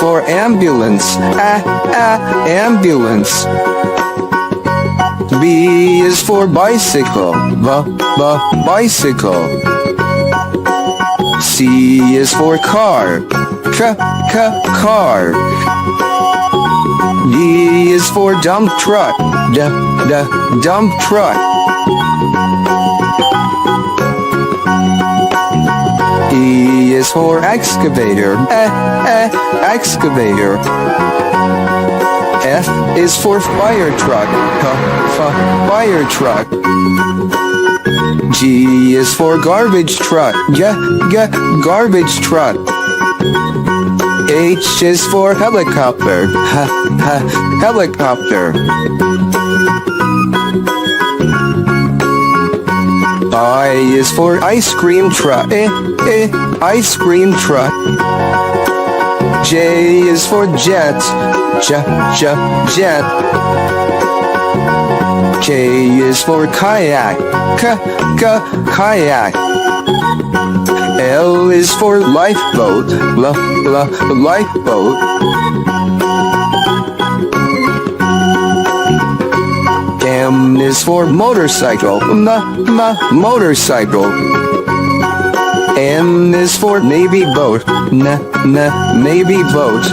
for ambulance. Ambulance. B is for bicycle. Bicycle. C is for car. Car. D is for dump truck. Dump truck. E is for excavator. Excavator. F is for fire truck. Fire truck. G is for garbage truck. Garbage truck. H is for helicopter. Helicopter. I is for ice cream truck. Ice cream truck. J is for jet. Jet. K is for kayak. Kayak. L is for lifeboat. Lifeboat. M is for motorcycle. Motorcycle. N is for navy boat. Navy boat.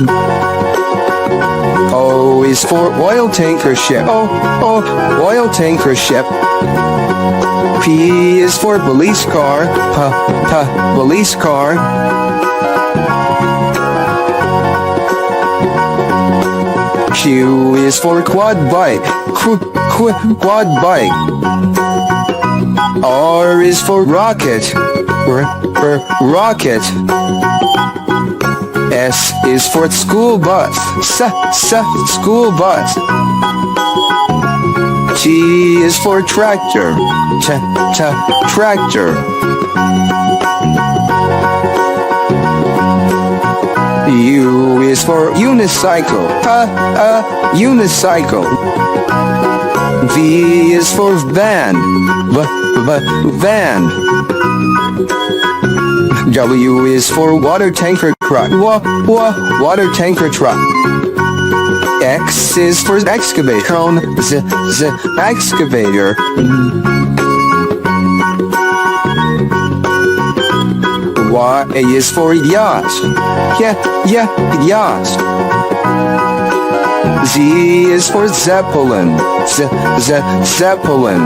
O is for oil tanker ship. Oil tanker ship. P is for police car. Police car. Q is for quad bike. Quad bike. R is for rocket. Rocket. S is for school bus. School bus. T is for tractor. Tractor. U is for unicycle. Unicycle. V is for van. Van. W is for water tanker truck. Water tanker truck. X is for excavator. Excavator. Y is for yacht. Yacht. Z is for zeppelin. Zeppelin.